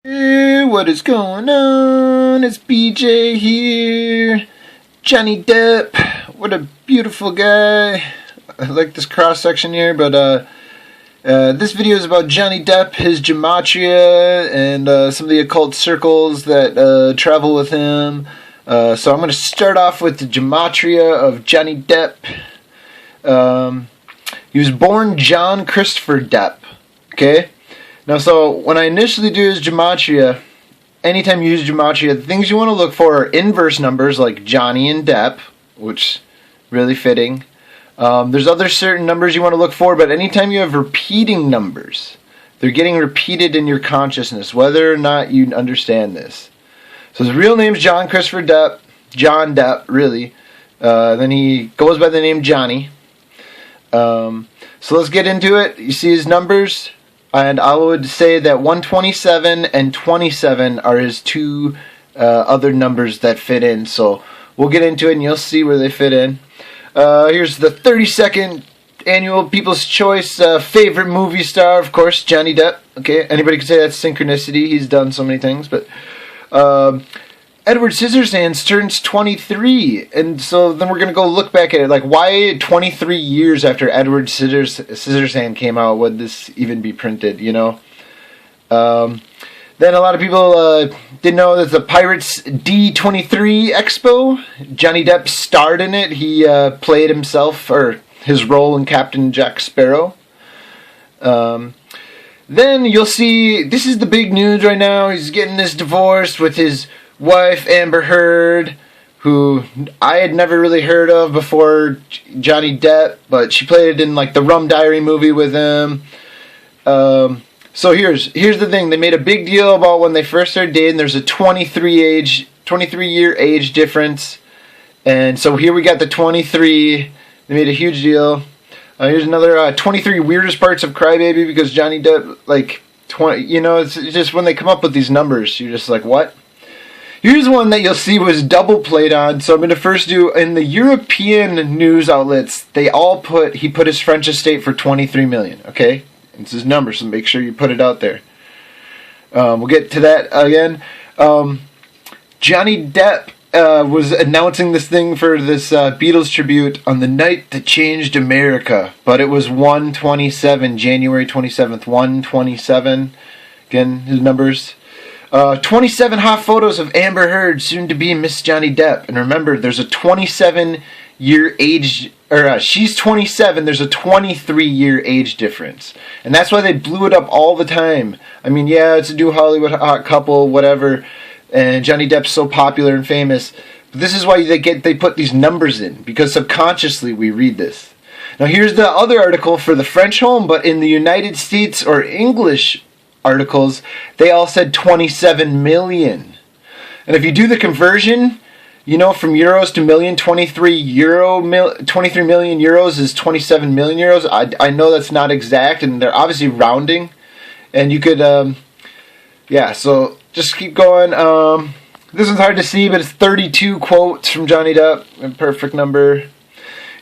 Hey, what is going on? It's BJ here. Johnny Depp. What a beautiful guy. I like this cross section here, but this video is about Johnny Depp, his Gematria, and some of the occult circles that travel with him. So I'm going to start off with the Gematria of Johnny Depp. He was born John Christopher Depp. Okay? Now, so when I initially do his Gematria, anytime you use Gematria, the things you want to look for are inverse numbers like Johnny and Depp, which really fitting. There's other certain numbers you want to look for, but anytime you have repeating numbers, they're getting repeated in your consciousness, whether or not you understand this. So his real name's John Christopher Depp, John Depp, really. Then he goes by the name Johnny. So let's get into it. You see his numbers, and I would say that 127 and 27 are his two other numbers that fit in. So we'll get into it, and you'll see where they fit in. Here's the 32nd annual People's Choice favorite movie star, of course, Johnny Depp. Okay, anybody could say that's synchronicity. He's done so many things, but Edward Scissorhands turns 23, and so then we're going to go look back at it. Like, why 23 years after Edward Scissorhands came out would this even be printed, you know? Then a lot of people didn't know that the Pirates D23 Expo, Johnny Depp starred in it. He played himself, or his role in Captain Jack Sparrow. Then you'll see, this is the big news right now. He's getting this divorce with his wife, Amber Heard, who I had never really heard of before Johnny Depp, but she played in like the Rum Diary movie with him. So here's the thing. They made a big deal about when they first started dating. There's a 23-year age difference. And so here we got the 23. They made a huge deal. Here's another 23 weirdest parts of Crybaby, because Johnny Depp, like, 20, you know, it's just when they come up with these numbers, you're just like, what? Here's one that you'll see was double played on. So I'm going to first do, in the European news outlets, he put his French estate for 23 million, okay? It's his number, so make sure you put it out there. We'll get to that again. Johnny Depp was announcing this thing for this Beatles tribute on the night that changed America. But it was January 27th, 127. Again, his numbers. 27 hot photos of Amber Heard, soon to be Miss Johnny Depp. And remember, there's a 27-year age, or she's 27, there's a 23-year age difference. And that's why they blew it up all the time. I mean, yeah, it's a new Hollywood hot couple, whatever, and Johnny Depp's so popular and famous. But this is why they put these numbers in, because subconsciously we read this. Now here's the other article for the French home, but in the United States or English articles, they all said 27 million. And if you do the conversion, you know, from euros to million, 23 million euros is 27 million euros. I know that's not exact, and they're obviously rounding. And you could, yeah, so just keep going. This one's hard to see, but it's 32 quotes from Johnny Depp, a perfect number.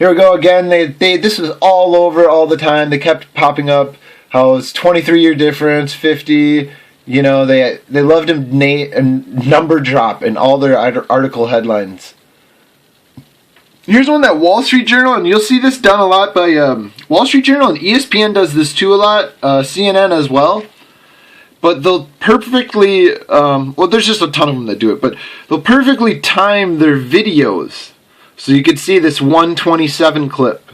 Here we go again. This was all over all the time. They kept popping up. How it's 23-year difference, 50. You know, they loved him number drop in all their article headlines. Here's one that Wall Street Journal, and you'll see this done a lot by Wall Street Journal, and ESPN does this too a lot, CNN as well. But they'll perfectly, well, there's just a ton of them that do it, but they'll perfectly time their videos. So you could see this 127 clip.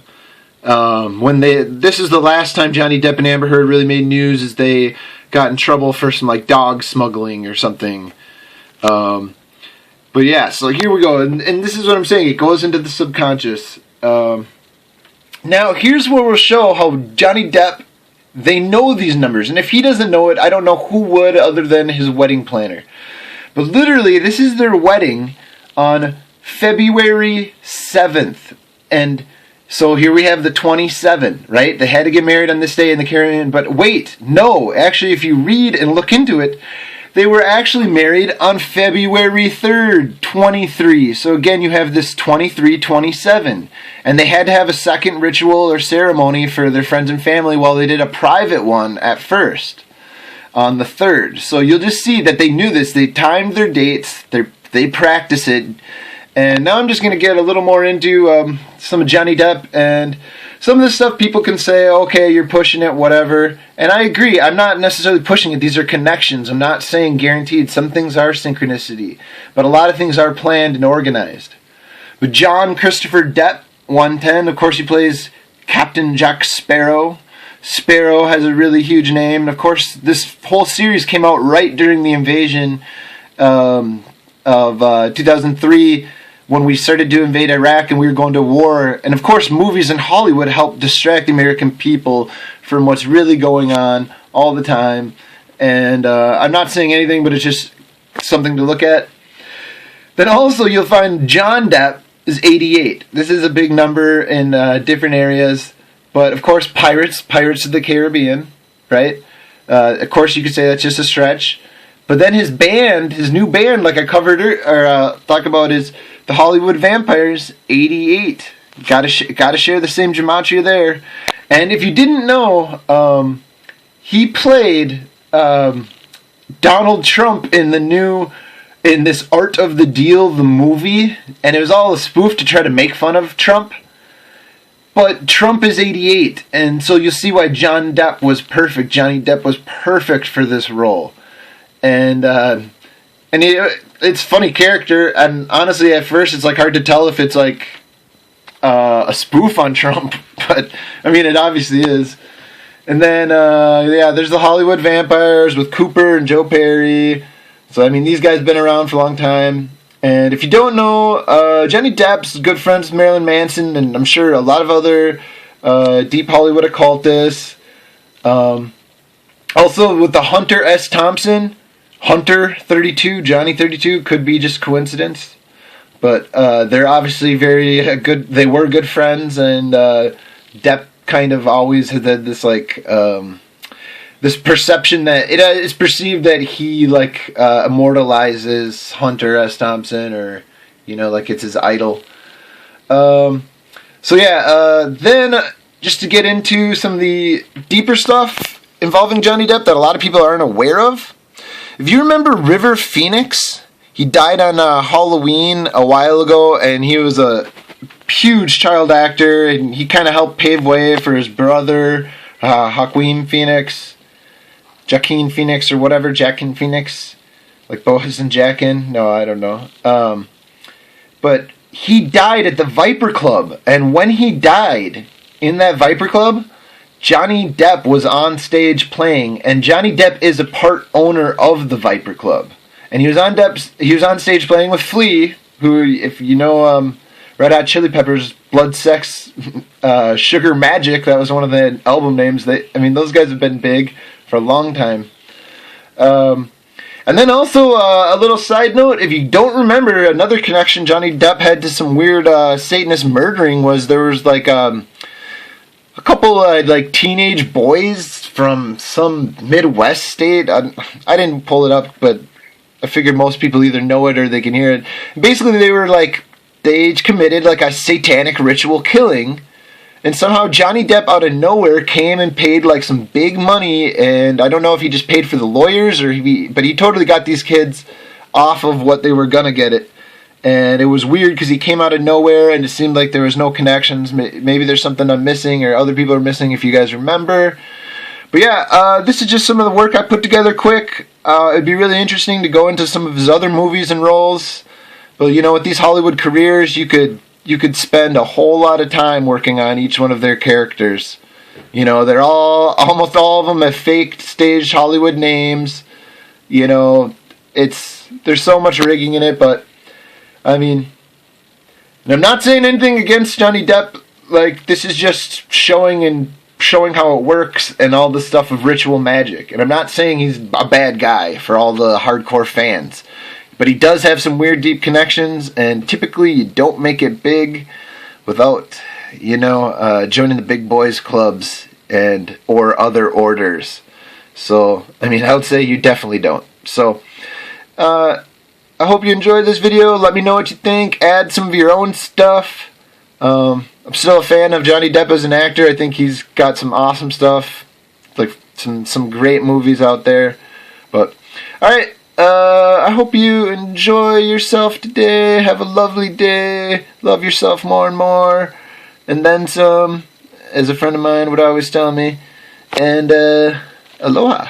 This is the last time Johnny Depp and Amber Heard really made news, is they got in trouble for some like dog smuggling or something. But yeah, so here we go, and this is what I'm saying. It goes into the subconscious. Now here's where we'll show how Johnny Depp, they know these numbers, and if he doesn't know it, I don't know who would other than his wedding planner. But literally, this is their wedding on February 7th, and so here we have the 27, right? They had to get married on this day in the Caribbean, but wait, no. Actually, if you read and look into it, they were actually married on February 3rd, 23. So again, you have this 23, 27. And they had to have a second ritual or ceremony for their friends and family while they did a private one at first. on the 3rd. So you'll just see that they knew this. They timed their dates. They practice it. And now I'm just going to get a little more into some of Johnny Depp and some of the stuff people can say, okay, you're pushing it, whatever. And I agree. I'm not necessarily pushing it. These are connections. I'm not saying guaranteed. Some things are synchronicity. But a lot of things are planned and organized. But John Christopher Depp, 110, of course he plays Captain Jack Sparrow. Sparrow has a really huge name. And of course, this whole series came out right during the invasion of 2003, when we started to invade Iraq and we were going to war. And of course, movies in Hollywood help distract the American people from what's really going on all the time. And I'm not saying anything, but it's just something to look at. Then also you'll find John Depp is 88. This is a big number in different areas. But of course, Pirates of the Caribbean, right? Of course, you could say that's just a stretch. But then his band, his new band, like I covered or talked about, is the Hollywood Vampires, 88. Gotta share the same gematria there. And if you didn't know, he played Donald Trump in this Art of the Deal, the movie, and it was all a spoof to try to make fun of Trump. But Trump is 88, and so you'll see why Johnny Depp was perfect. Johnny Depp was perfect for this role. And it's funny character, and honestly, at first, it's like hard to tell if it's like a spoof on Trump, but I mean, it obviously is. And then, there's the Hollywood Vampires with Cooper and Joe Perry. So I mean, these guys have been around for a long time. And if you don't know, Johnny Depp's good friends with Marilyn Manson, and I'm sure a lot of other deep Hollywood occultists. Also with the Hunter S. Thompson. Hunter 32, Johnny 32, could be just coincidence. But they're obviously very good. They were good friends, and Depp kind of always had this like this perception that it's perceived that he like immortalizes Hunter S. Thompson, or like it's his idol. Then just to get into some of the deeper stuff involving Johnny Depp that a lot of people aren't aware of. If you remember River Phoenix, he died on Halloween a while ago, and he was a huge child actor, and he kind of helped pave way for his brother, Joaquin Phoenix, or whatever, Jackin Phoenix, like Boas and Jackin. No, I don't know. But he died at the Viper Club, and when he died in that Viper Club, Johnny Depp was on stage playing, and Johnny Depp is a part owner of the Viper Club, and he was on stage playing with Flea, who, if you know Red Hot Chili Peppers, Blood, Sex, Sugar Magic, that was one of the album names. Those guys have been big for a long time. And then also a little side note, if you don't remember, another connection Johnny Depp had to some weird Satanist murdering was there was like a couple like teenage boys from some Midwest state. I didn't pull it up, but I figured most people either know it or they can hear it. Basically, they committed like a satanic ritual killing, and somehow Johnny Depp out of nowhere came and paid like some big money, and I don't know if he just paid for the lawyers but he totally got these kids off of what they were gonna get it. And it was weird because he came out of nowhere, and it seemed like there was no connections. Maybe there's something I'm missing, or other people are missing, if you guys remember. But yeah, this is just some of the work I put together quick. It'd be really interesting to go into some of his other movies and roles. But with these Hollywood careers, you could spend a whole lot of time working on each one of their characters. They're almost all of them have faked staged Hollywood names. There's so much rigging in it, but I mean, and I'm not saying anything against Johnny Depp. Like, this is just showing how it works and all the stuff of ritual magic. And I'm not saying he's a bad guy for all the hardcore fans. But he does have some weird deep connections, and typically you don't make it big without, joining the big boys clubs or other orders. So, I would say you definitely don't. So, I hope you enjoyed this video. Let me know what you think. Add some of your own stuff. I'm still a fan of Johnny Depp as an actor. I think he's got some awesome stuff, like some great movies out there. Alright, I hope you enjoy yourself today. Have a lovely day. Love yourself more and more. And then some, as a friend of mine would always tell me. And, aloha.